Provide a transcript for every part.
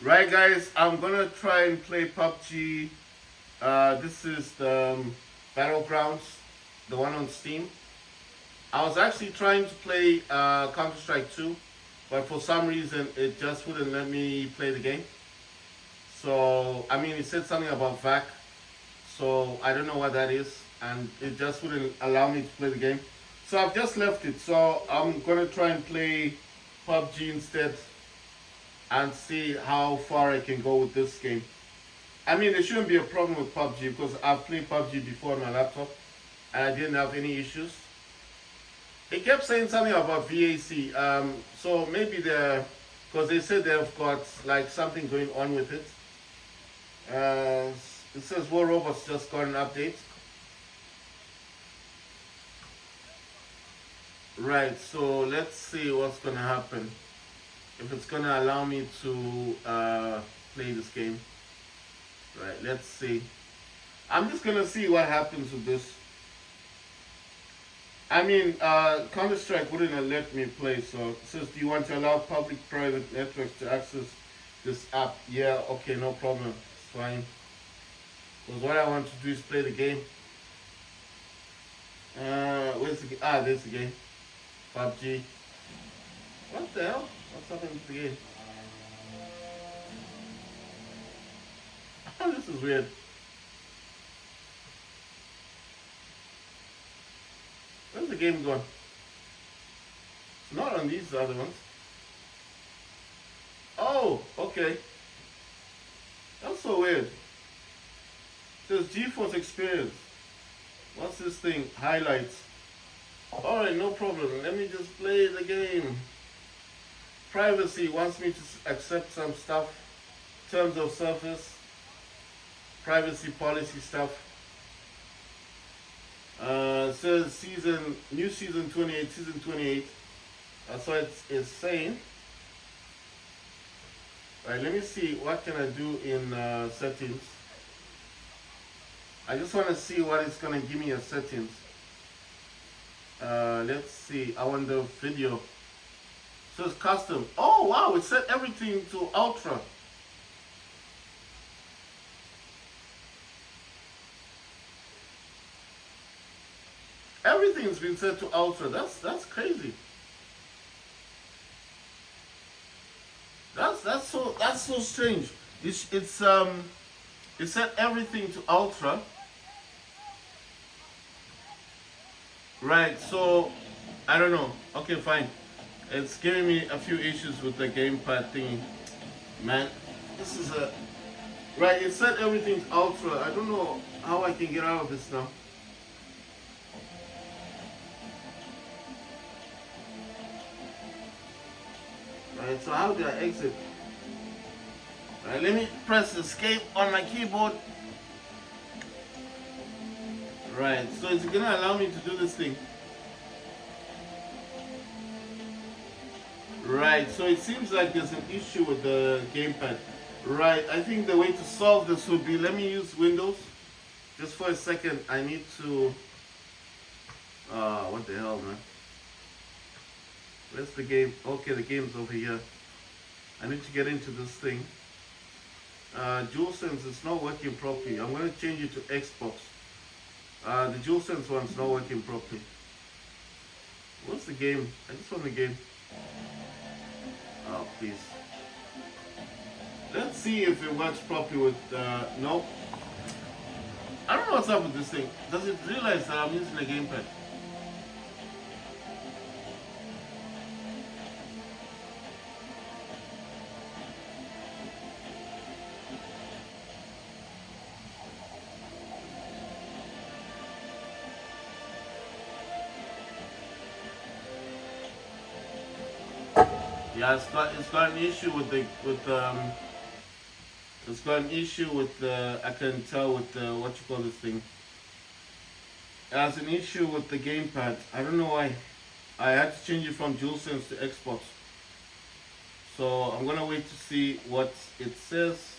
Right, guys, I'm gonna try and play PUBG. This is the Battlegrounds, the one on Steam. I was actually trying to play Counter Strike 2, but for some reason it just wouldn't let me play the game. So, I mean, it said something about VAC, so I don't know what that is, and it just wouldn't allow me to play the game. So I've just left it. So I'm gonna try and play PUBG instead and see how far I can go with this game. I mean, there shouldn't be a problem with PUBG because I've played PUBG before on my laptop and I didn't have any issues. It kept saying something about VAC, so maybe because they said they've got like something going on with it. Uh, it says War Robots just got an update. Right, so let's see what's gonna happen. If it's gonna allow me to play this game. Right, let's see. I'm just gonna see what happens with this. I mean, Counter Strike wouldn't have let me play, so it says, do you want to allow public private networks to access this app? Yeah, okay, no problem. It's fine. Because what I want to do is play the game. Where's the game? Ah, there's the game. PUBG. What the hell? What's happening to the game? Oh, this is weird. Where's the game gone? It's not on these other ones. Oh, okay. That's so weird. It says GeForce Experience. What's this thing? Highlights. Alright, no problem. Let me just play the game. Privacy wants me to accept some stuff. Terms of service. Privacy policy stuff. Says new season 28, season 28. That's what it's saying. Alright, let me see what can I do in settings. I just want to see what it's going to give me as settings. Let's see. I want the video. So it's custom. Oh wow, it set everything to ultra. Everything's been set to ultra. That's crazy. That's so strange. It set everything to ultra. Right, so I don't know. Okay, fine. It's giving me a few issues with the gamepad thingy. Man, this is a right, it set everything to ultra. I don't know how I can get out of this now. Right, so how do I exit? Right, let me press escape on my keyboard. Right, so it's gonna allow me to do this thing. Right, so it seems like there's an issue with the gamepad. Right, I think the way to solve this would be, let me use Windows. Just for a second, I need to, what the hell, man? Where's the game? Okay, the game's over here. I need to get into this thing. DualSense is not working properly. I'm gonna change it to Xbox. The DualSense one's not working properly. What's the game? I just want the game. Oh, please. Let's see if it works properly with, no. I don't know what's up with this thing. Does it realize that I'm using a gamepad? Yeah, it's got an issue with it's got an issue with the, I can tell with the, what you call this thing. It has an issue with the gamepad. I don't know why. I had to change it from DualSense to Xbox. So I'm gonna wait to see what it says.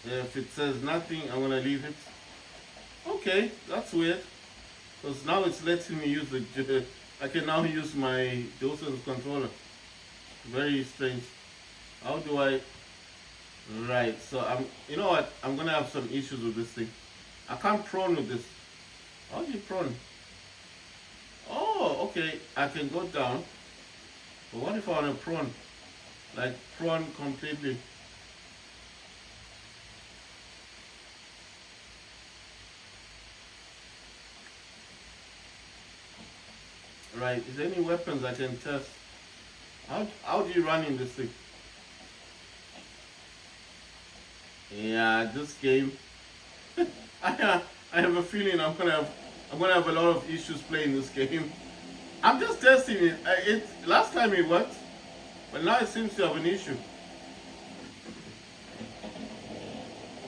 If it says nothing, I'm gonna leave it. Okay, that's weird. Because now it's letting me use the, I can now use my DualSense controller. Very strange. How do I Right, so you know what? I'm gonna have some issues with this thing. I can't prone with this. How do you prone? Oh, okay. I can go down. But what if I want to prone? Like prone completely. Right. Is there any weapons I can test? How do you run in this thing? Yeah, this game. I have a feeling I'm gonna have a lot of issues playing this game. I'm just testing it. Last time it worked, but now it seems to have an issue.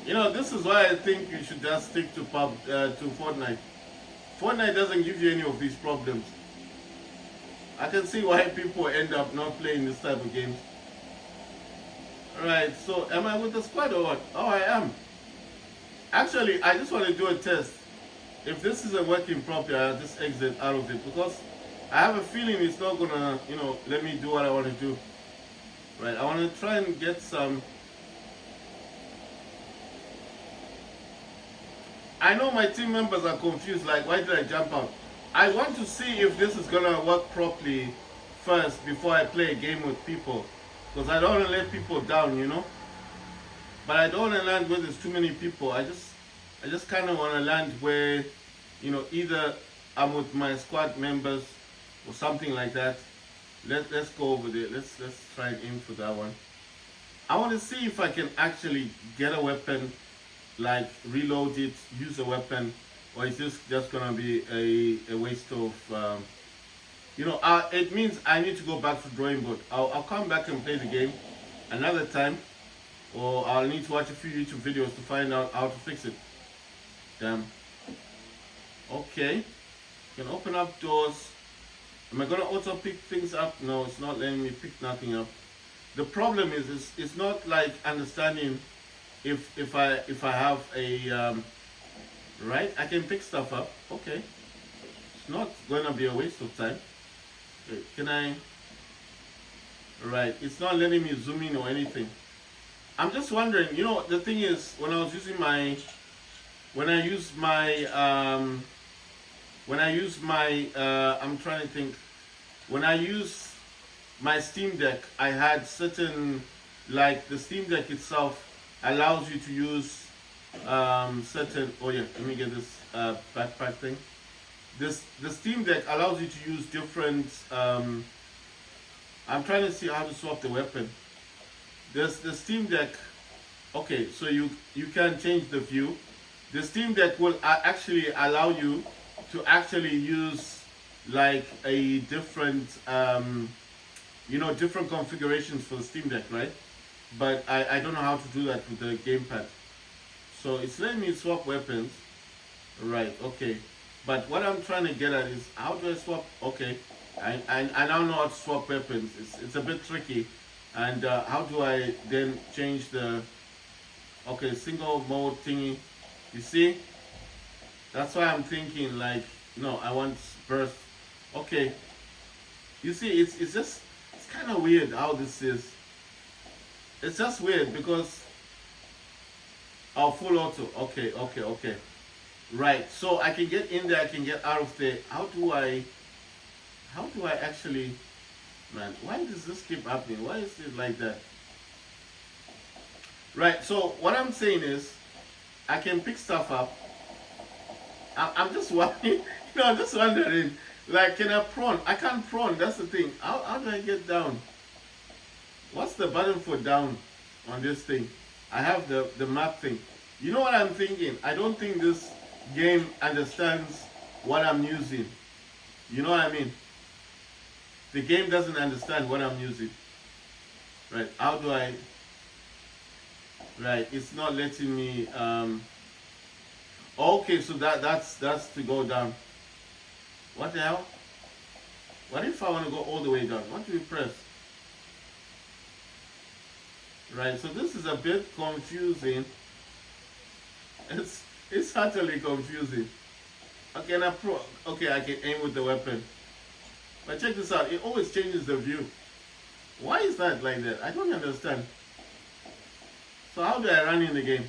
You know, this is why I think you should just stick to to Fortnite. Fortnite doesn't give you any of these problems. I can see why people end up not playing this type of games. Alright, so am I with the squad or what? Oh, I am. Actually, I just want to do a test. If this isn't working properly, I'll just exit out of it because I have a feeling it's not gonna, let me do what I want to do. Right, I want to try and get some. I know my team members are confused, like, why did I jump out? I want to see if this is gonna work properly first before I play a game with people. Because I don't want to let people down. But I don't want to land where there's too many people. I just kind of want to land where, either I'm with my squad members or something like that. Let's go over there. Let's try and aim for that one. I want to see if I can actually get a weapon, like reload it, use a weapon, or is this just gonna be a waste of it means I need to go back to drawing board. I'll come back and play the game another time, or I'll need to watch a few YouTube videos to find out how to fix it. Damn. Okay. Can open up doors. Am I gonna auto pick things up? No, it's not letting me pick nothing up. The problem is it's not like understanding if I have a right. I can pick stuff up. Okay. It's not gonna be a waste of time. Okay, can I? Right. It's not letting me zoom in or anything. I'm just wondering. The thing is, when I was using my, when I use my I'm trying to think. When I use my Steam Deck, I had certain, like the Steam Deck itself allows you to use certain. Oh yeah, let me get this backpack thing. The Steam Deck allows you to use different. I'm trying to see how to swap the weapon. There's the Steam Deck. Okay, so you can change the view. The Steam Deck will actually allow you to actually use like a different different configurations for the Steam Deck, right? But I don't know how to do that with the gamepad. So it's letting me swap weapons. Right, okay. But what I'm trying to get at is, how do I swap? Okay, I now know how to swap weapons. It's a bit tricky. And how do I then change the, okay, single mode thingy? You see? That's why I'm thinking like, no, I want burst. Okay. You see, it's kind of weird how this is. It's just weird because, oh, full auto. Okay. Right. So I can get in there, I can get out of there. How do I actually, man, why does this keep happening? Why is it like that? Right. So what I'm saying is, I can pick stuff up. I'm just wondering, I'm just wondering, like, can I prone? I can't prone, that's the thing. How do I get down? What's the button for down on this thing? I have the map thing. You know what I'm thinking? I don't think this game understands what I'm using. You know what I mean? The game doesn't understand what I'm using. Right, how do I... Right, it's not letting me... Okay, so that's to go down. What the hell? What if I want to go all the way down? What do we press? Right, so this is a bit confusing. It's utterly confusing. Okay, I can aim with the weapon. But check this out, it always changes the view. Why is that like that? I don't understand. So how do I run in the game?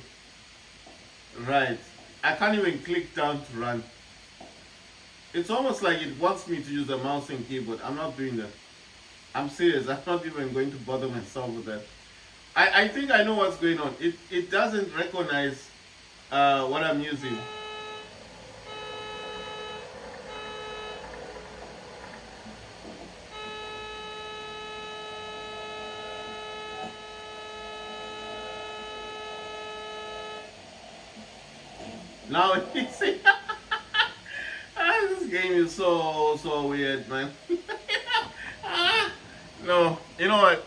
Right. I can't even click down to run. It's almost like it wants me to use a mouse and keyboard. I'm not doing that. I'm serious. I'm not even going to bother myself with that. I think I know what's going on. It doesn't recognize what I'm using. Now you see, this game is so weird, man. No, you know what?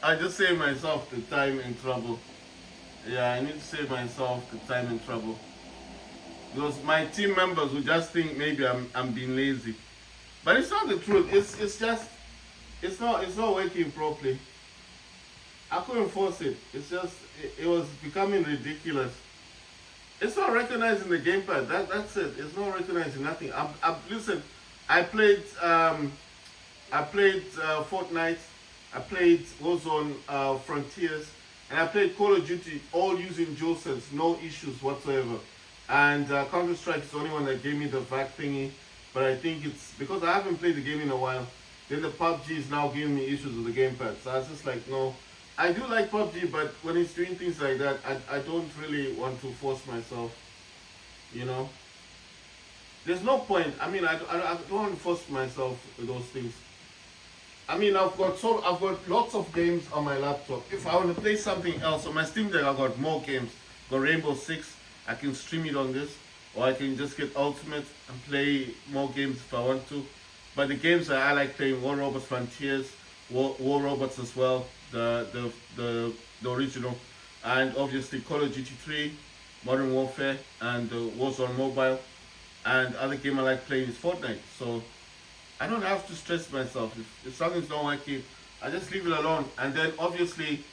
I just saved myself the time and trouble. Yeah, I need to save myself the time and trouble because my team members will just think maybe I'm being lazy, but it's not the truth. It's just it's not working properly. I couldn't force it. It's just it was becoming ridiculous. It's not recognizing the gamepad. That's it. It's not recognizing nothing. Listen. I played Fortnite. I played Warzone Frontiers, and I played Call of Duty all using DualSense, no issues whatsoever. And Counter Strike is the only one that gave me the VAC thingy, but I think it's because I haven't played the game in a while. Then the PUBG is now giving me issues with the gamepad, so I was just like, no. I do like PUBG, but when it's doing things like that, I don't really want to force myself, you know. There's no point. I mean, I don't want to force myself with those things. I mean, I've got lots of games on my laptop. If I want to play something else on my Steam Deck, I've got more games. Got Rainbow Six. I can stream it on this, or I can just get Ultimate and play more games if I want to. But the games that I like playing, War Robots Frontiers, War Robots as well, the original, and obviously Call of Duty 3, Modern Warfare, and Warzone Mobile. And other game I like playing is Fortnite. So I don't have to stress myself. If something's not working, I just leave it alone. And then obviously,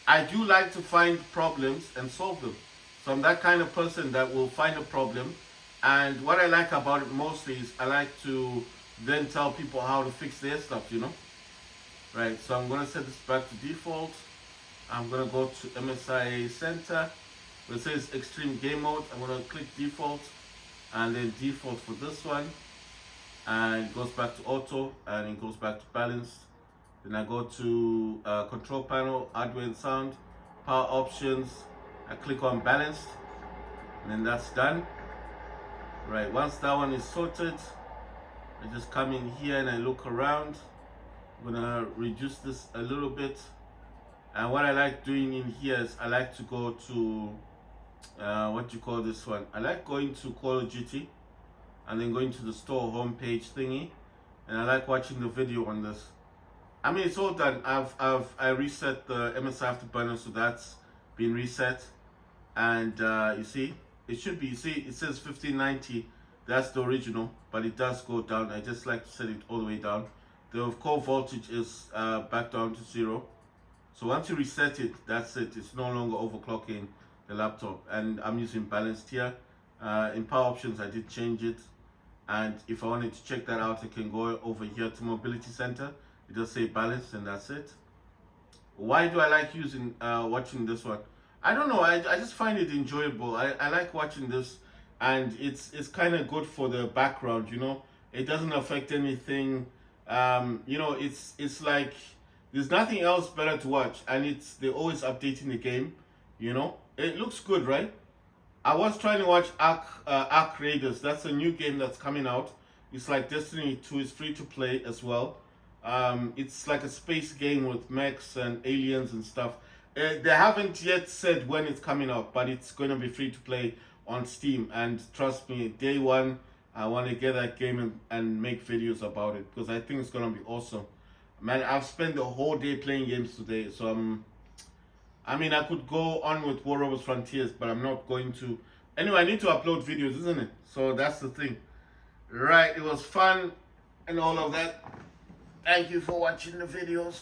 I do like to find problems and solve them. So I'm that kind of person that will find a problem. And what I like about it mostly is I like to then tell people how to fix their stuff, you know. Right, so I'm going to set this back to default. I'm going to go to MSI Center. Where it says Extreme Game Mode. I'm going to click default. And then default for this one. And it goes back to auto. And it goes back to balanced. Then I go to control panel, hardware and sound, power options. I click on balanced. And then that's done. Right, once that one is sorted, I just come in here and I look around. I'm gonna reduce this a little bit, and what I like doing in here is I like to go to what do you call this one? I like going to Call of Duty and then going to the store homepage thingy, and I like watching the video on this. I mean, it's all done. I reset the MSI afterburner, so that's been reset, and you see it should be. You see it says 1590. That's the original, but it does go down. I just like to set it all the way down. The core voltage is back down to 0. So once you reset it, that's it. It's no longer overclocking the laptop. And I'm using balanced here. In power options, I did change it. And if I wanted to check that out, I can go over here to mobility center. It does say balanced, and that's it. Why do I like watching this one? I don't know. I just find it enjoyable. I like watching this, and it's kind of good for the background, you know. It doesn't affect anything. You know, it's like there's nothing else better to watch, and they're always updating the game, you know. It looks good, right? I was trying to watch Ark Raiders. That's a new game that's coming out. It's like Destiny 2. It's free to play as well. It's like a space game with mechs and aliens and stuff. They haven't yet said when it's coming out, but it's going to be free to play on Steam. And trust me, day one, I want to get that game and make videos about it, because I think it's going to be awesome. Man, I've spent the whole day playing games today, so I mean, I could go on with War Robots Frontiers, but I'm not going to. Anyway, I need to upload videos, isn't it? So that's the thing. Right, it was fun and all of that. Thank you for watching the videos.